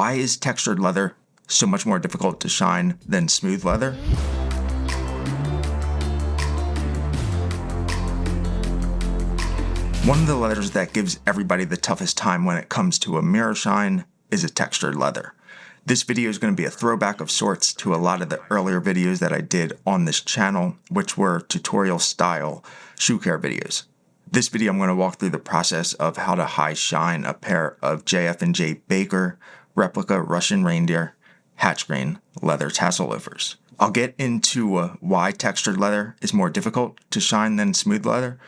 Why is textured leather so much more difficult to shine than smooth leather? One of the leathers that gives everybody the toughest time when it comes to a mirror shine is a textured leather. This video is going to be a throwback of sorts to a lot of the earlier videos that I did on this channel, which were tutorial style shoe care videos. This video I'm going to walk through the process of how to high shine a pair of JF&J Baker Replica Russian Reindeer hatch grain leather tassel loafers. I'll get into why textured leather is more difficult to shine than smooth leather.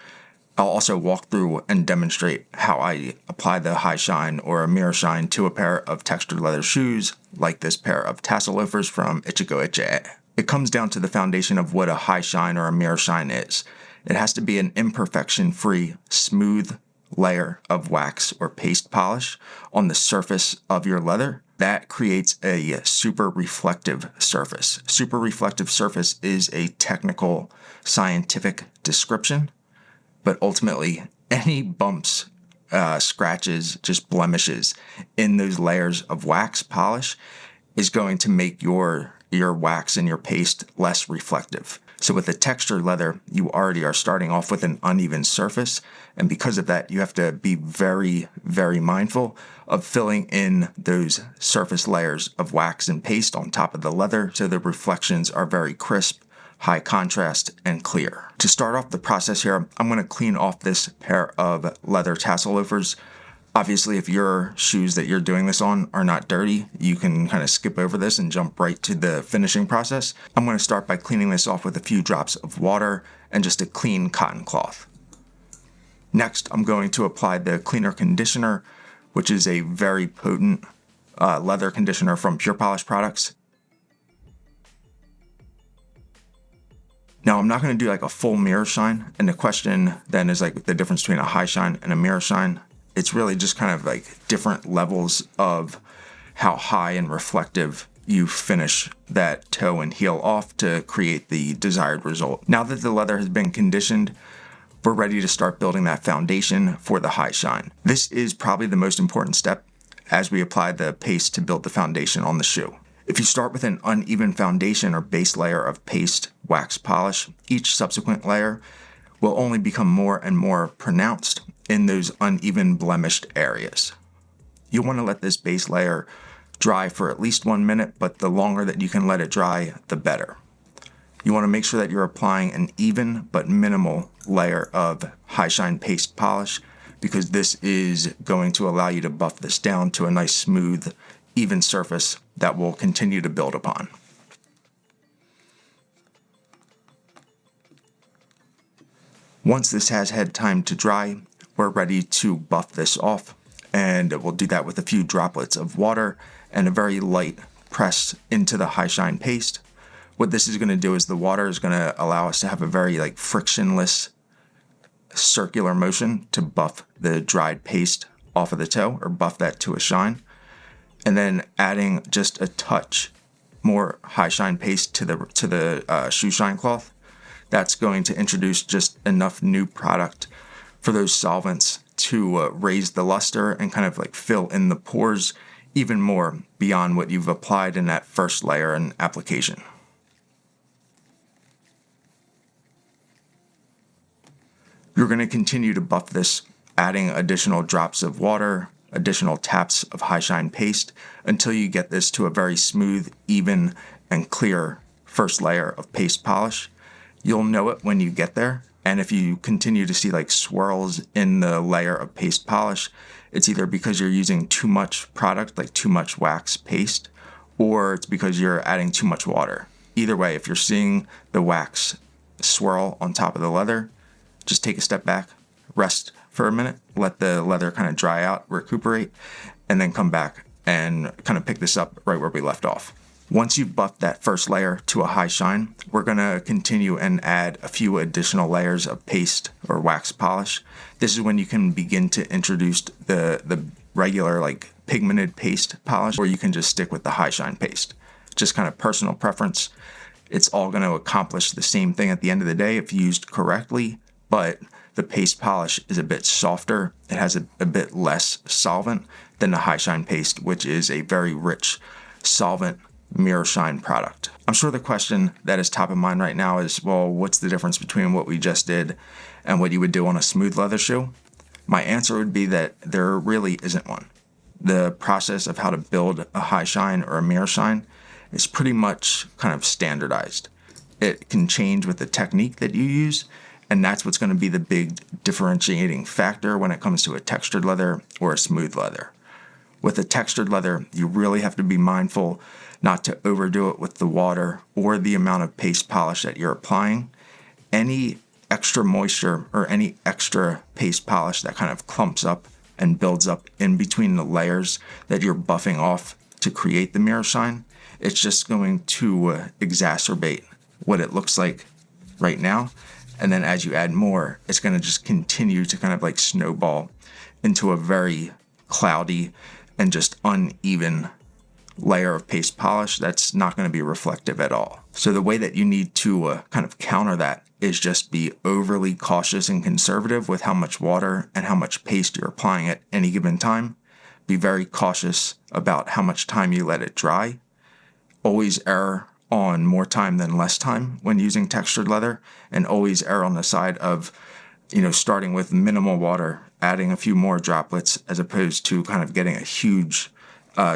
I'll also walk through and demonstrate how I apply the high shine or a mirror shine to a pair of textured leather shoes, like this pair of tassel loafers from Ichigo Ichie. It comes down to the foundation of what a high shine or a mirror shine is. It has to be an imperfection-free, smooth layer of wax or paste polish on the surface of your leather. That creates a super reflective surface. Super reflective surface is a technical, scientific description. But ultimately, any bumps, scratches, just blemishes in those layers of wax polish is going to make your wax and your paste less reflective. So with a textured leather, you already are starting off with an uneven surface. And because of that, you have to be very, very mindful of filling in those surface layers of wax and paste on top of the leather so the reflections are very crisp, high contrast, and clear. To start off the process here, I'm going to clean off this pair of leather tassel loafers. Obviously, if your shoes that you're doing this on are not dirty, you can kind of skip over this and jump right to the finishing process. I'm going to start by cleaning this off with a few drops of water and just a clean cotton cloth. Next, I'm going to apply the cleaner conditioner, which is a very potent leather conditioner from Pure Polish products. Now, I'm not going to do like a full mirror shine, and the question then is like the difference between a high shine and a mirror shine. It's really just kind of like different levels of how high and reflective you finish that toe and heel off to create the desired result. Now that the leather has been conditioned, we're ready to start building that foundation for the high shine. This is probably the most important step as we apply the paste to build the foundation on the shoe. If you start with an uneven foundation or base layer of paste wax polish, each subsequent layer will only become more and more pronounced in those uneven blemished areas. You'll want to let this base layer dry for at least 1 minute, but the longer that you can let it dry, the better. You want to make sure that you're applying an even but minimal layer of high shine paste polish, because this is going to allow you to buff this down to a nice smooth, even surface that will continue to build upon. Once this has had time to dry, we're ready to buff this off, and we'll do that with a few droplets of water and a very light press into the high shine paste. What this is going to do is the water is going to allow us to have a very frictionless circular motion to buff the dried paste off of the toe, or buff that to a shine. And then adding just a touch more high shine paste to the shoe shine cloth. That's going to introduce just enough new product for those solvents to raise the luster and kind of fill in the pores even more beyond what you've applied in that first layer and application. You're going to continue to buff this, adding additional drops of water, additional taps of high shine paste until you get this to a very smooth, even, and clear first layer of paste polish. You'll know it when you get there, and if you continue to see swirls in the layer of paste polish, it's either because you're using too much product, too much wax paste, or it's because you're adding too much water. Either way, if you're seeing the wax swirl on top of the leather, just take a step back, rest for a minute, let the leather kind of dry out, recuperate, and then come back and kind of pick this up right where we left off. Once you've buffed that first layer to a high shine, we're going to continue and add a few additional layers of paste or wax polish. This is when you can begin to introduce the regular pigmented paste polish, or you can just stick with the high shine paste. Just kind of personal preference. It's all going to accomplish the same thing at the end of the day if used correctly, but the paste polish is a bit softer. It has a bit less solvent than the high shine paste, which is a very rich solvent mirror shine product. I'm sure the question that is top of mind right now is, well, what's the difference between what we just did and what you would do on a smooth leather shoe? My answer would be that there really isn't one. The process of how to build a high shine or a mirror shine is pretty much kind of standardized. It can change with the technique that you use, and that's what's going to be the big differentiating factor when it comes to a textured leather or a smooth leather. With a textured leather, you really have to be mindful not to overdo it with the water or the amount of paste polish that you're applying. Any extra moisture or any extra paste polish that kind of clumps up and builds up in between the layers that you're buffing off to create the mirror shine, it's just going to exacerbate what it looks like right now. And then as you add more, it's going to just continue to kind of like snowball into a very cloudy and just uneven layer of paste polish that's not going to be reflective at all. So the way that you need to kind of counter that is just be overly cautious and conservative with how much water and how much paste you're applying at any given time. Be very cautious about how much time you let it dry. Always err on more time than less time when using textured leather, and always err on the side of, starting with minimal water, adding a few more droplets, as opposed to kind of getting a huge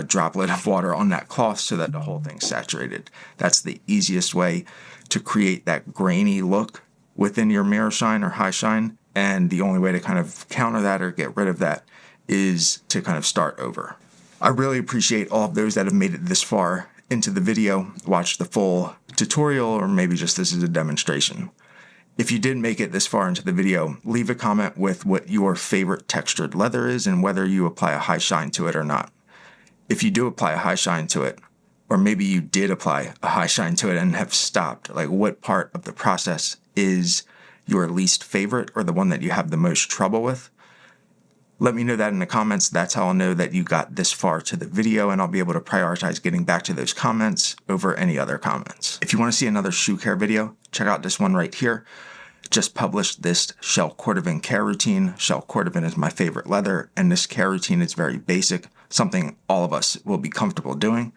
droplet of water on that cloth so that the whole thing's saturated. That's the easiest way to create that grainy look within your mirror shine or high shine, and the only way to kind of counter that or get rid of that is to kind of start over. I really appreciate all of those that have made it this far into the video, watch the full tutorial, or maybe just this is a demonstration. If you did make it this far into the video, leave a comment with what your favorite textured leather is and whether you apply a high shine to it or not. If you do apply a high shine to it, or maybe you did apply a high shine to it and have stopped, like what part of the process is your least favorite or the one that you have the most trouble with? Let me know that in the comments. That's how I'll know that you got this far to the video, and I'll be able to prioritize getting back to those comments over any other comments. If you want to see another shoe care video, check out this one right here. Just published this shell cordovan care routine. Shell cordovan is my favorite leather, and this care routine is very basic, something all of us will be comfortable doing.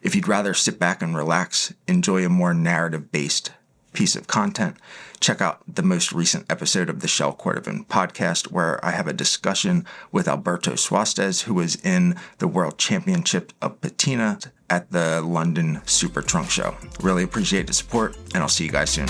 If you'd rather sit back and relax, enjoy a more narrative-based piece of content, check out the most recent episode of the Shell Cordovan podcast, where I have a discussion with Alberto Suastes, who was in the World Championship of Patina at the London Super Trunk Show. Really appreciate the support, and I'll see you guys soon.